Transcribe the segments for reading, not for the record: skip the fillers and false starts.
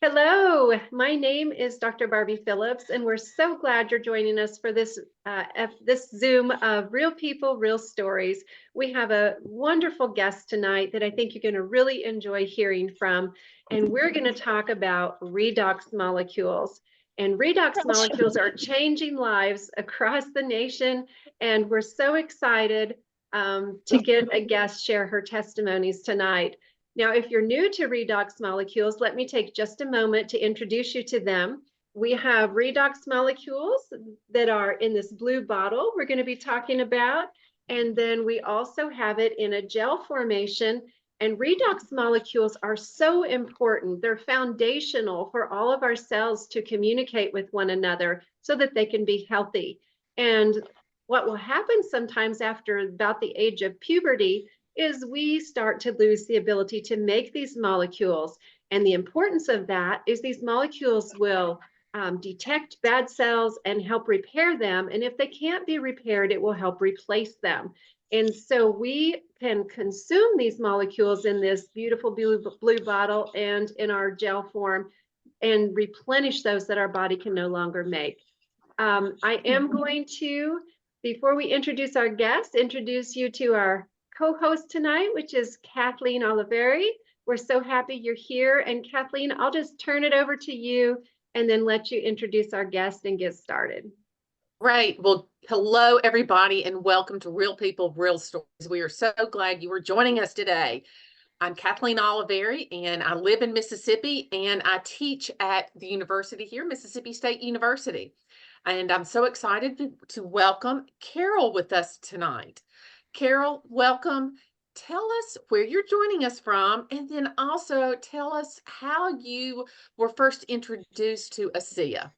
Hello, my name is Dr. Barbie Phillips, and we're so glad you're joining us for this Zoom of Real People, Real Stories. We have a wonderful guest tonight that I think you're going to really enjoy hearing from, and we're going to talk about redox molecules. And redox molecules are changing lives across the nation, and we're so excited to get a guest share her testimonies tonight. Now, if you're new to redox molecules, let me take just a moment to introduce you to them. We have redox molecules that are in this blue bottle we're going to be talking about. And then we also have it in a gel formation. And redox molecules are so important. They're foundational for all of our cells to communicate with one another so that they can be healthy. And what will happen sometimes after about the age of puberty is we start to lose the ability to make these molecules. And the importance of that is these molecules will detect bad cells and help repair them. And if they can't be repaired, it will help replace them. And so we can consume these molecules in this beautiful blue bottle and in our gel form and replenish those that our body can no longer make. I am going to, before we introduce our guest, introduce you to our co-host tonight, which is Kathleen Oliveri. We're so happy you're here. And Kathleen, I'll just turn it over to you and then let you introduce our guest and get started. Right. Well, hello, everybody, and welcome to Real People, Real Stories. We are so glad you are joining us today. I'm Kathleen Oliveri, and I live in Mississippi, and I teach at the university here, Mississippi State University. And I'm so excited to welcome Carol with us tonight. Carol, welcome. Tell us where you're joining us from, and then also tell us how you were first introduced to ASEA.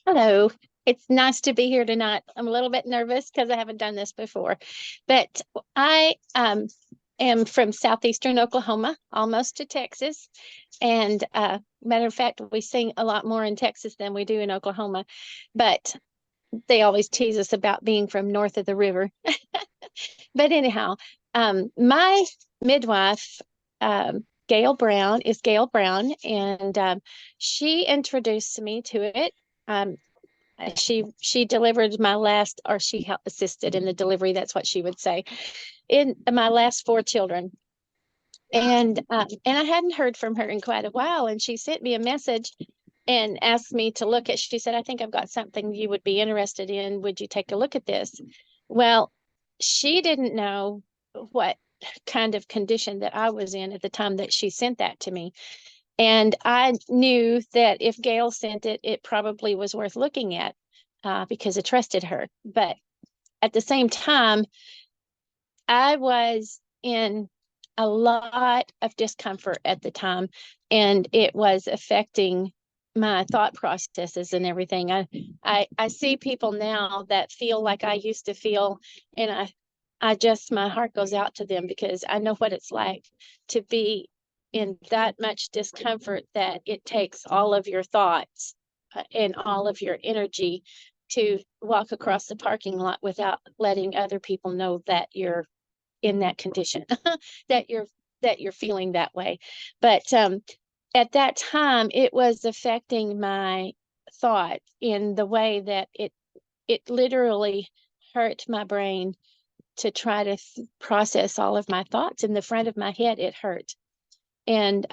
Hello. It's nice to be here tonight. I'm a little bit nervous because I haven't done this before, but I am from southeastern Oklahoma, almost to Texas. And matter of fact, we sing a lot more in Texas than we do in Oklahoma, but they always tease us about being from north of the river. But anyhow, my midwife, Gail Brown, is Gail Brown, and she introduced me to it. She delivered my last, or she assisted in the delivery. That's what she would say, in my last 4 children. And I hadn't heard from her in quite a while. And she sent me a message and asked me to look at. She said, "I think I've got something you would be interested in. Would you take a look at this?" Well, she didn't know what kind of condition that I was in at the time that she sent that to me. And I knew that if Gail sent it, it probably was worth looking at because I trusted her. But at the same time, I was in a lot of discomfort at the time, and it was affecting my thought processes and everything. I see people now that feel like I used to feel, and my heart goes out to them because I know what it's like to be in that much discomfort that it takes all of your thoughts and all of your energy to walk across the parking lot without letting other people know that you're in that condition, that you're feeling that way. But at that time, it was affecting my thought in the way that it literally hurt my brain to try to process all of my thoughts. In the front of my head, it hurt. And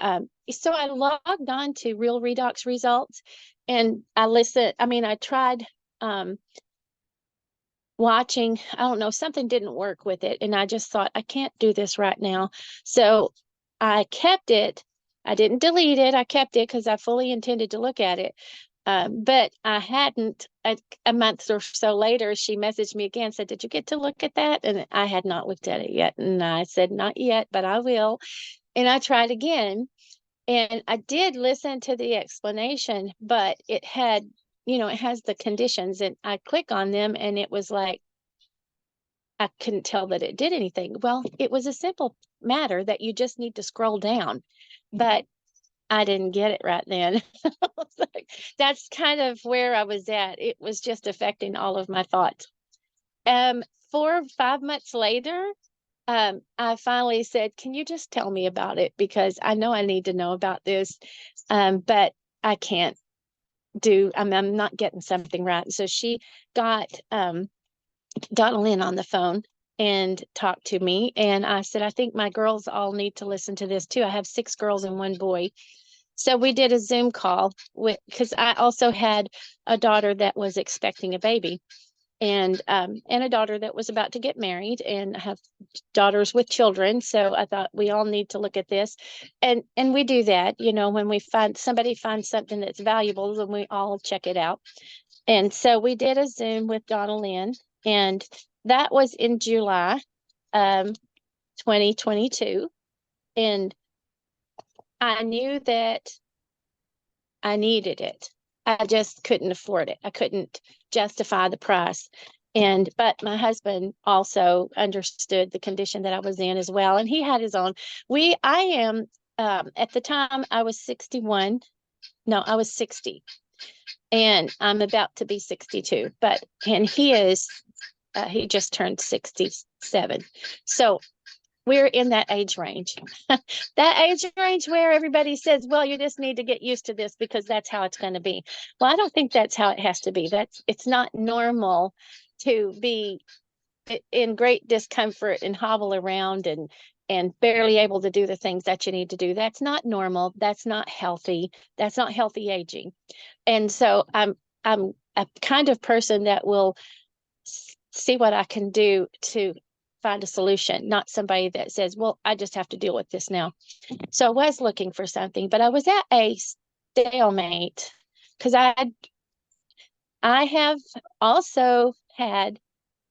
so I logged on to Real Redox results, and I tried watching. I don't know, something didn't work with it. And I just thought, I can't do this right now. So I kept it. I didn't delete it. I kept it because I fully intended to look at it. But I hadn't. A month or so later, she messaged me again, said, "Did you get to look at that?" And I had not looked at it yet. And I said, "Not yet, but I will." And I tried again, and I did listen to the explanation, but it had, it has the conditions, and I click on them, and it was like, I couldn't tell that it did anything. Well, it was a simple matter that you just need to scroll down, but I didn't get it right then. That's kind of where I was at. It was just affecting all of my thoughts. 4 or 5 months later, I finally said, can you just tell me about it? Because I know I need to know about this. But I can't I'm not getting something right. So she got Donna Lynn on the phone and talked to me. And I said, I think my girls all need to listen to this too. I have 6 girls and 1 boy. So we did a Zoom call because I also had a daughter that was expecting a baby, and a daughter that was about to get married, and I have daughters with children. So I thought we all need to look at this, and we do that, when we find somebody finds something that's valuable, then we all check it out. And so we did a Zoom with Donna Lynn, and that was in July 2022, and I knew that I needed it. I just couldn't afford it. I couldn't justify the price. But my husband also understood the condition that I was in as well. And he had his own. I am, at the time I was 61. No, I was 60, and I'm about to be 62, and he just turned 67. So we're in that age range. That age range where everybody says, well, you just need to get used to this because that's how it's going to be. Well, I don't think that's how it has to be. It's not normal to be in great discomfort and hobble around and barely able to do the things that you need to do. That's not normal. That's not healthy. That's not healthy aging. And so I'm a kind of person that will see what I can do to find a solution, not somebody that says, well, I just have to deal with this now. So I was looking for something, but I was at a stalemate because I have also had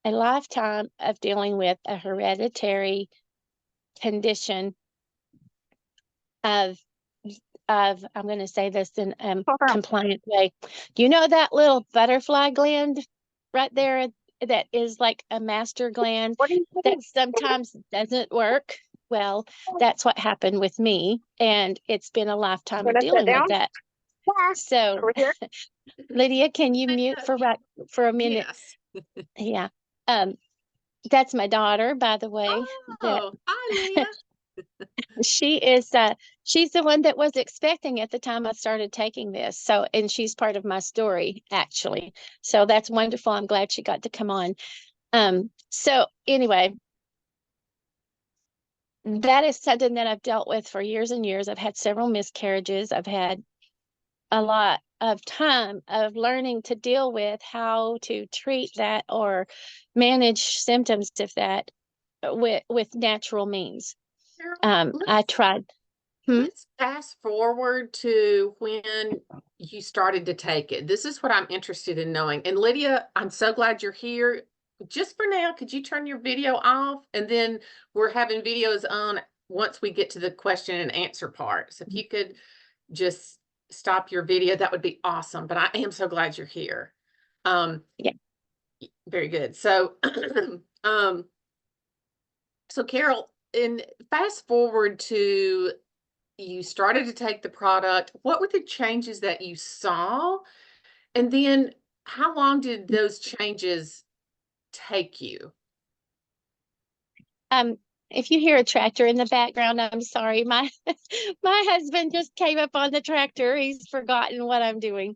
a lifetime of dealing with a hereditary condition of I'm going to say this in a compliant way. You know that little butterfly gland right there that is like a master gland that sometimes doesn't work? Well, that's what happened with me, and it's been a lifetime of dealing with that. So, Lydia, can you mute for a minute? Yes. Yeah. That's my daughter, by the way. Oh, hi, Leah. She's the one that was expecting at the time I started taking this. So, and she's part of my story, actually. So that's wonderful. I'm glad she got to come on. So anyway, that is something that I've dealt with for years and years. I've had several miscarriages. I've had a lot of time of learning to deal with how to treat that or manage symptoms of that with natural means. I tried. Let's fast forward to when you started to take it. This is what I'm interested in knowing. And Lydia, I'm so glad you're here. Just for now, could you turn your video off? And then we're having videos on once we get to the question and answer part. So if you could just stop your video, that would be awesome. But I am so glad you're here. Yeah. Very good. So, so Carol, and fast forward to you started to take the product. What were the changes that you saw? And then how long did those changes take you? If you hear a tractor in the background, I'm sorry. My my husband just came up on the tractor. He's forgotten what I'm doing.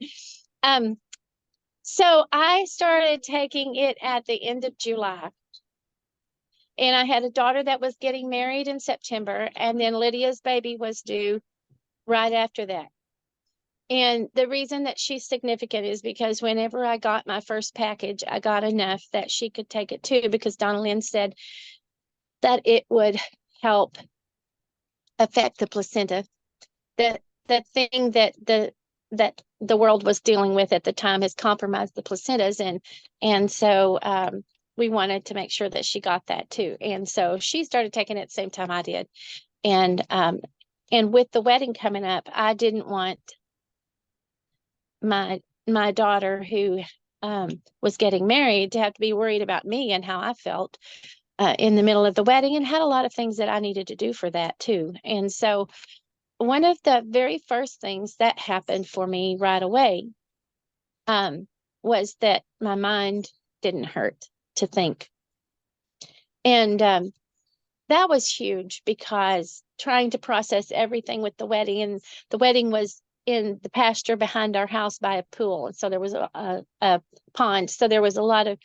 So I started taking it at the end of July. And I had a daughter that was getting married in September, and then Lydia's baby was due right after that. And the reason that she's significant is because whenever I got my first package, I got enough that she could take it too, because Donna Lynn said that it would help affect the placenta. The thing that the world was dealing with at the time has compromised the placentas, and so we wanted to make sure that she got that too. And so she started taking it at the same time I did. And with the wedding coming up, I didn't want my daughter who was getting married to have to be worried about me and how I felt in the middle of the wedding, and had a lot of things that I needed to do for that too. And so one of the very first things that happened for me right away was that my mind didn't hurt to think. And that was huge, because trying to process everything with the wedding, and the wedding was in the pasture behind our house by a pool. And so there was a pond. So there was a lot of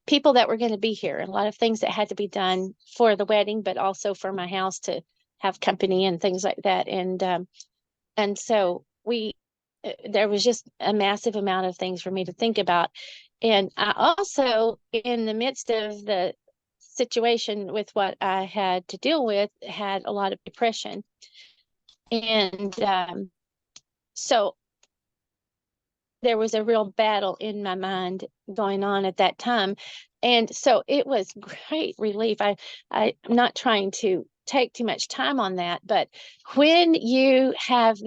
people that were going to be here, and a lot of things that had to be done for the wedding, but also for my house to have company and things like that. And so there was just a massive amount of things for me to think about. And I also, in the midst of the situation with what I had to deal with, had a lot of depression. And so there was a real battle in my mind going on at that time. And so it was great relief. I'm not trying to take too much time on that, but when you have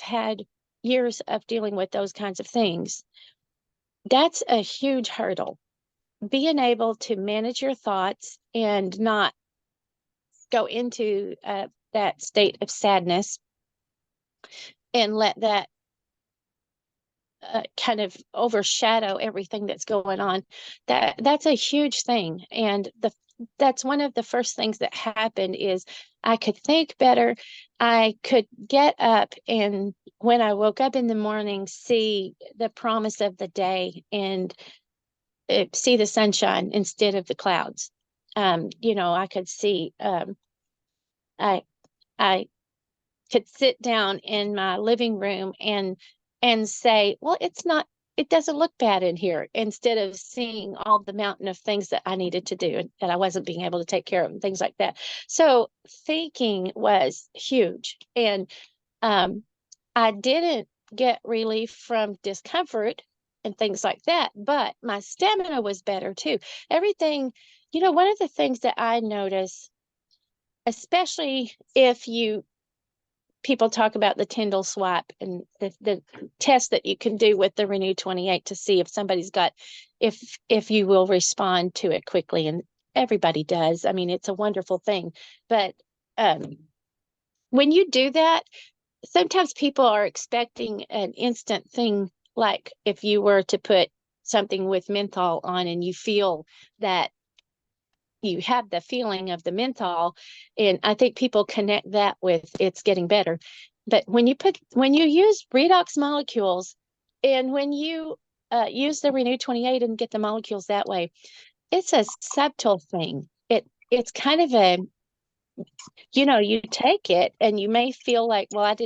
had years of dealing with those kinds of things, that's a huge hurdle. Being able to manage your thoughts and not go into that state of sadness, and let that kind of overshadow everything that's going on. That's a huge thing. And that's one of the first things that happened, is I could think better. I could get up, and when I woke up in the morning, see the promise of the day, and see the sunshine instead of the clouds. I could see, I I could sit down in my living room and say, well, it doesn't look bad in here, instead of seeing all the mountain of things that I needed to do and that I wasn't being able to take care of, and things like that. So thinking was huge. And I didn't get relief from discomfort and things like that, but my stamina was better too. Everything, one of the things that I notice, especially if people talk about the Tyndall swap and the test that you can do with the Renew 28 to see if somebody's got, if you will respond to it quickly. And everybody does. I mean, it's a wonderful thing. But when you do that, sometimes people are expecting an instant thing, like if you were to put something with menthol on and you feel that you have the feeling of the menthol, and I think people connect that with it's getting better. But when you use redox molecules, and when you use the Renew 28 and get the molecules that way, it's a subtle thing. It's kind of you take it and you may feel like, well, it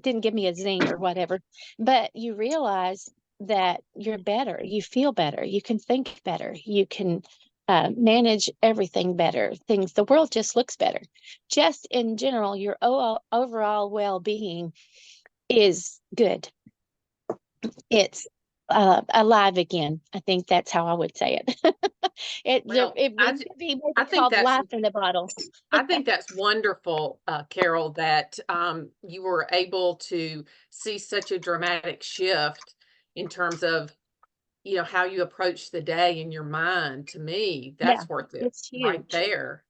didn't give me a zing or whatever, but you realize that you're better, you feel better, you can think better, you can manage everything better. The world just looks better. Just in general, your overall well-being is good. It's alive again. I think that's how I would say it. It would be called life in the bottle. I think that's wonderful, Carol, that you were able to see such a dramatic shift in terms of how you approach the day in your mind. To me, that's worth it right there.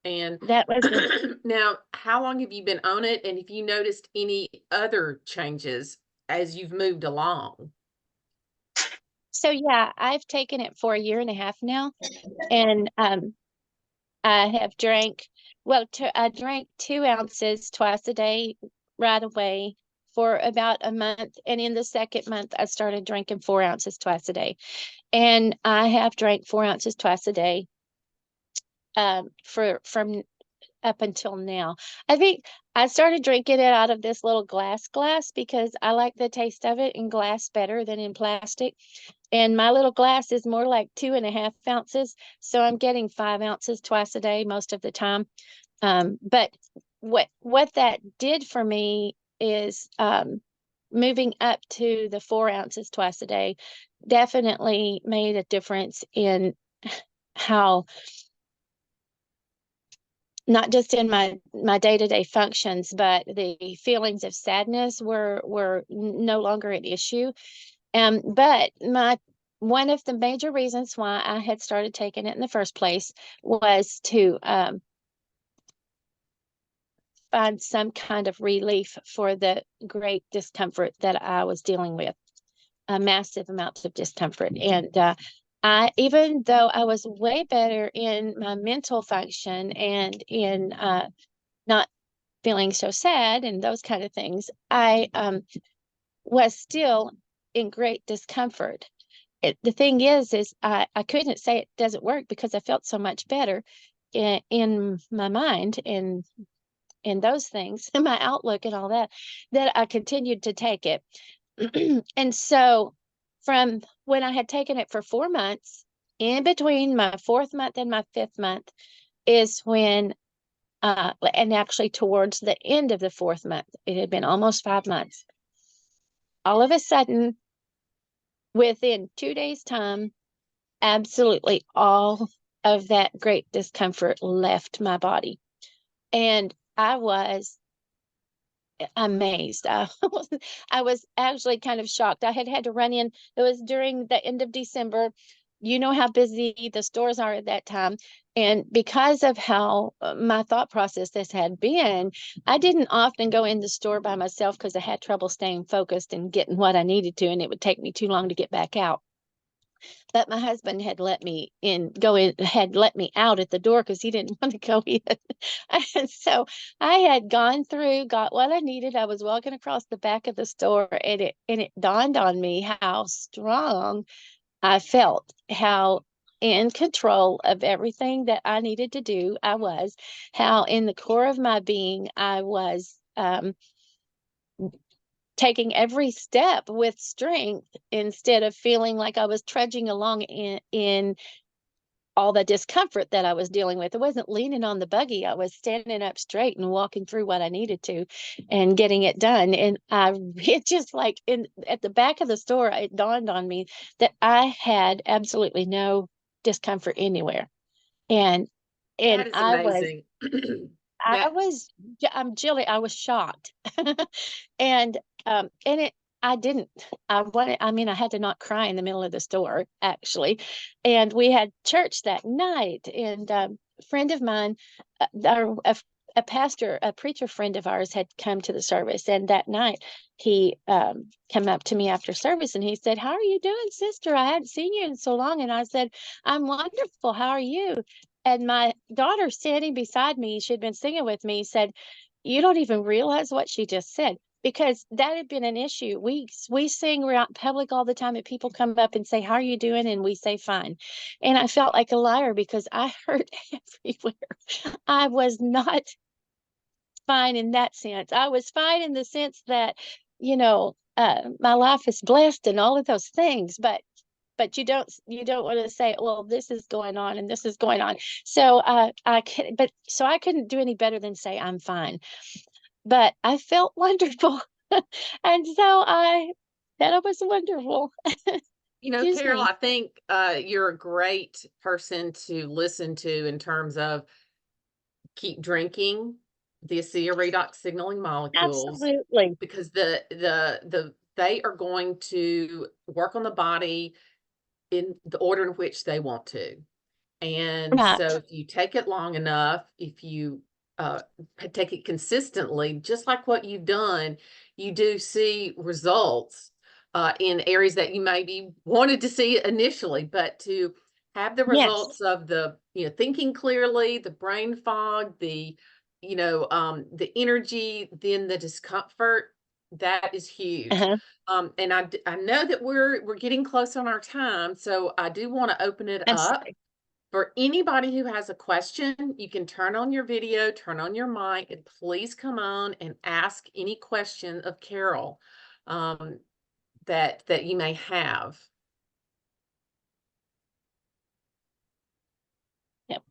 And that was now, how long have you been on it? And have you noticed any other changes as you've moved along? So yeah, I've taken it for a year and a half now. And I have I drank 2 ounces twice a day right away for about a month. And in the second month, I started drinking 4 ounces twice a day. And I have drank 4 ounces twice a day from up until now. I think I started drinking it out of this little glass because I like the taste of it in glass better than in plastic. And my little glass is more like 2.5 ounces. So I'm getting 5 ounces twice a day most of the time. But what that did for me is moving up to the 4 ounces twice a day definitely made a difference in how, not just in my day-to-day functions, but the feelings of sadness were no longer an issue. But one of the major reasons why I had started taking it in the first place was to find some kind of relief for the great discomfort that I was dealing with, a massive amount of discomfort. And even though I was way better in my mental function and in not feeling so sad and those kind of things, I was still in great discomfort. The thing is I couldn't say it doesn't work because I felt so much better in my mind and in those things, and my outlook and all that, that I continued to take it. And so from when I had taken it for 4 months, in between my 4th month and my 5th month is when, and actually towards the end of the 4th month, it had been almost 5 months. All of a sudden, within 2 days' time, absolutely all of that great discomfort left my body. And I was amazed. I was actually kind of shocked. I had to run in. It was during the end of December. You know how busy the stores are at that time. And because of how my thought process had been, I didn't often go in the store by myself because I had trouble staying focused and getting what I needed to, and it would take me too long to get back out. But my husband had let me had let me out at the door because he didn't want to go in. And so I had gone through, got what I needed. I was walking across the back of the store, and it dawned on me how strong I felt, how in control of everything that I needed to do I was, how in the core of my being I was taking every step with strength instead of feeling like I was trudging along in all the discomfort that I was dealing with. I wasn't leaning on the buggy. I was standing up straight and walking through what I needed to and getting it done. And it just like at the back of the store, it dawned on me that I had absolutely no discomfort anywhere. And That is I was amazing. I That was, I'm Jilly, I was shocked. And I didn't, I mean, I had to not cry in the middle of the store, actually. And we had church that night, and a friend of mine, a pastor, a preacher friend of ours had come to the service. And that night he came up to me after service and he said, "How are you doing, sister? I hadn't seen you in so long." And I said, "I'm wonderful. How are you?" And my daughter standing beside me, she'd been singing with me, said, "You don't even realize what she just said." Because that had been an issue. We sing, we're out in public all the time, and people come up and say, "How are you doing?" And we say, "Fine." And I felt like a liar because I hurt everywhere. I was not fine in that sense. I was fine in the sense that, my life is blessed and all of those things, but you don't want to say, "Well, this is going on and this is going on." So I couldn't do any better than say I'm fine. But I felt wonderful. And so I said I was wonderful. Excuse Carol, me. I think you're a great person to listen to in terms of keep drinking the ASEA Redox signaling molecules, Absolutely. because they are going to work on the body in the order in which they want to. And so Right. if you take it long enough, if you take it consistently, just like what you've done, you do see results in areas that you maybe wanted to see initially, but to have the Yes. results of thinking clearly, the brain fog, the energy, then the discomfort, that is huge. Uh-huh. And I know that we're getting close on our time, so I do want to open it I'm up sorry. for anybody who has a question. You can turn on your video, turn on your mic, and please come on and ask any question of Carol that you may have. Yep.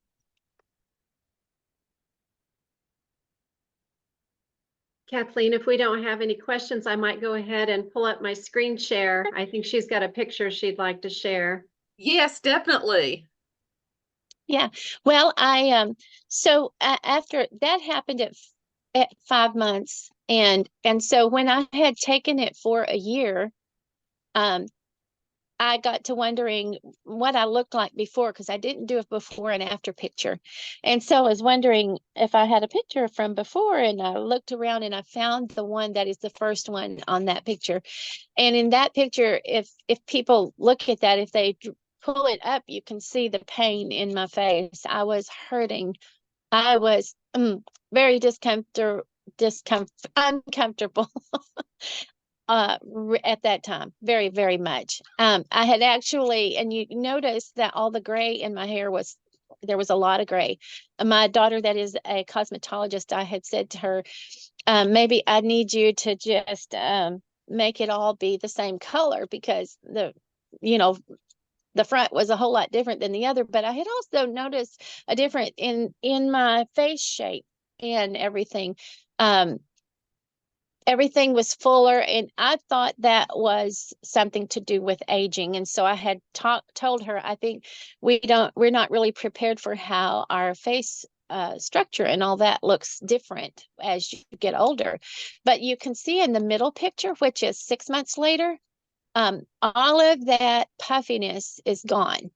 Kathleen, if we don't have any questions, I might go ahead and pull up my screen share. I think she's got a picture she'd like to share. Yes, definitely. Yeah. Well, so after that happened at 5 months, and so when I had taken it for a year, um, I got to wondering what I looked like before, because I didn't do a before and after picture. And so I was wondering if I had a picture from before, and I looked around and I found the one that is the first one on that picture. And in that picture, if people look at that, if they pull it up, you can see the pain in my face. I was hurting. I was very uncomfortable at that time, very, very much. I had actually, and you notice that all the gray in my hair there was a lot of gray. My daughter, that is a cosmetologist, I had said to her, maybe I need you to just make it all be the same color, because the front was a whole lot different than the other. But I had also noticed a difference in my face shape and everything. Everything was fuller, and I thought that was something to do with aging. And so I had told her, I think we're not really prepared for how our face structure and all that looks different as you get older. But you can see in the middle picture, which is 6 months later, all of that puffiness is gone.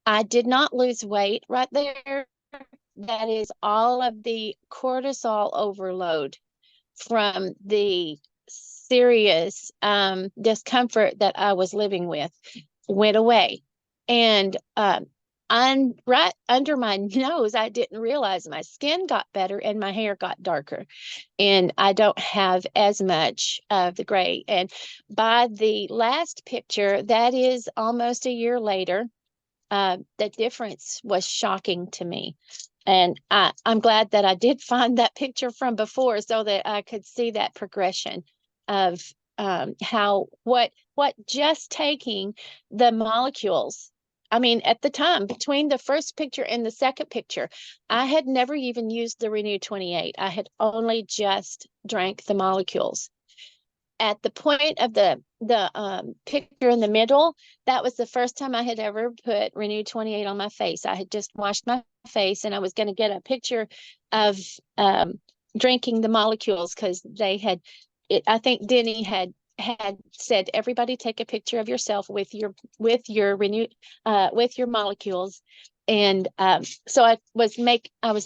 I did not lose weight right there. That is all of the cortisol overload from the serious discomfort that I was living with went away. And right under my nose, I didn't realize my skin got better and my hair got darker. And I don't have as much of the gray. And by the last picture, that is almost a year later, the difference was shocking to me. And I'm glad that I did find that picture from before, so that I could see that progression of what just taking the molecules. I mean, at the time, between the first picture and the second picture, I had never even used the Renew 28. I had only just drank the molecules. At the point of the picture in the middle, that was the first time I had ever put Renew 28 on my face. I had just washed my face, and I was going to get a picture of drinking the molecules, because I think Denny had said, everybody take a picture of yourself with your Renew with your molecules. And so I was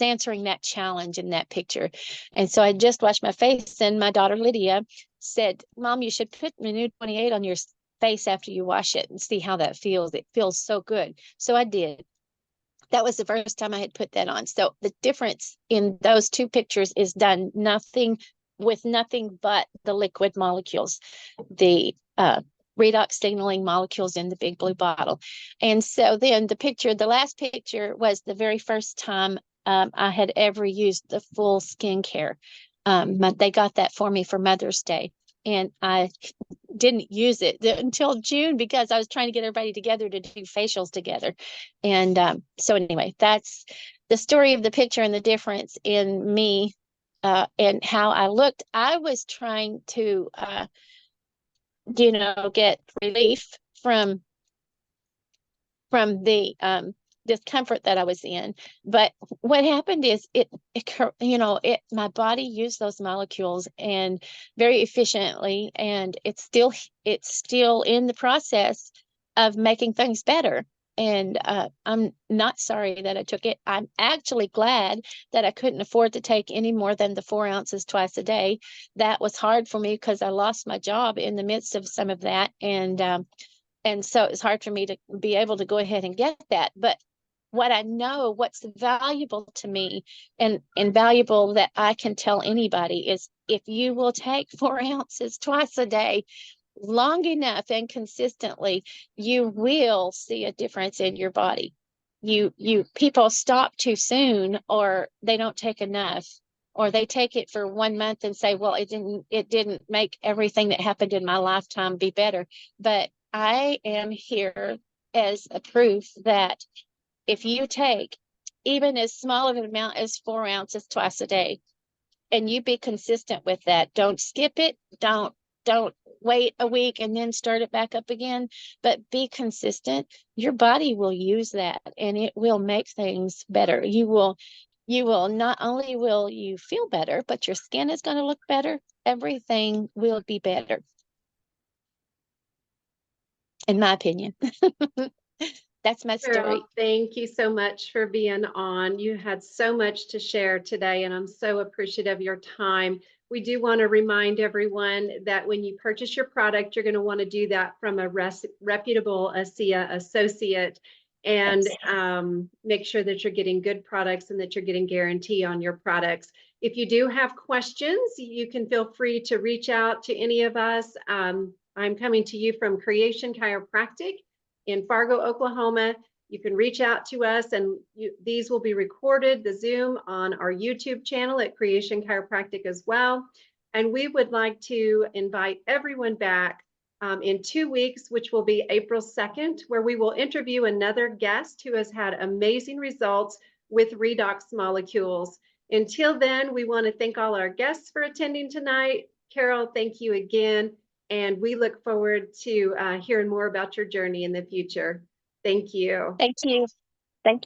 answering that challenge in that picture. And so I just washed my face, and my daughter Lydia said, Mom, you should put Renew 28 on your face after you wash it and see how that feels. It feels so good. So I did. That was the first time I had put that on. So the difference in those two pictures is done nothing but the liquid molecules, the redox signaling molecules in the big blue bottle. And so then the last picture was the very first time I had ever used the full skincare. They got that for me for Mother's Day, and I didn't use it until June, because I was trying to get everybody together to do facials together. And so anyway, that's the story of the picture and the difference in me and how I looked. I was trying to get relief from the discomfort that I was in. But what happened is my body used those molecules and very efficiently, and it's still in the process of making things better. And I'm not sorry that I took it. I'm actually glad that I couldn't afford to take any more than the 4 ounces twice a day. That was hard for me, because I lost my job in the midst of some of that. And so it's hard for me to be able to go ahead and get that. But what's valuable to me and valuable that I can tell anybody is, if you will take 4 ounces twice a day long enough and consistently, you will see a difference in your body. People stop too soon, or they don't take enough, or they take it for 1 month and say, well, it didn't make everything that happened in my lifetime be better. But I am here as a proof that if you take even as small of an amount as 4 ounces twice a day, and you be consistent with that, don't skip it, don't wait a week and then start it back up again, but be consistent, your body will use that, and it will make things better. You will not only will you feel better, but your skin is going to look better. Everything will be better, in my opinion. That's my story. Carol, thank you so much for being on. You had so much to share today, and I'm so appreciative of your time. We do want to remind everyone that when you purchase your product, you're going to want to do that from a reputable ASEA associate, and make sure that you're getting good products and that you're getting guarantee on your products. If you do have questions, you can feel free to reach out to any of us. I'm coming to you from Creation Chiropractic in Fargo, Oklahoma. You can reach out to us, and these will be recorded, the Zoom, on our YouTube channel at Creation Chiropractic as well. And we would like to invite everyone back in 2 weeks, which will be April 2nd, where we will interview another guest who has had amazing results with redox molecules. Until then, we want to thank all our guests for attending tonight. Carol, thank you again. And we look forward to hearing more about your journey in the future. Thank you. Thank you. Thank you.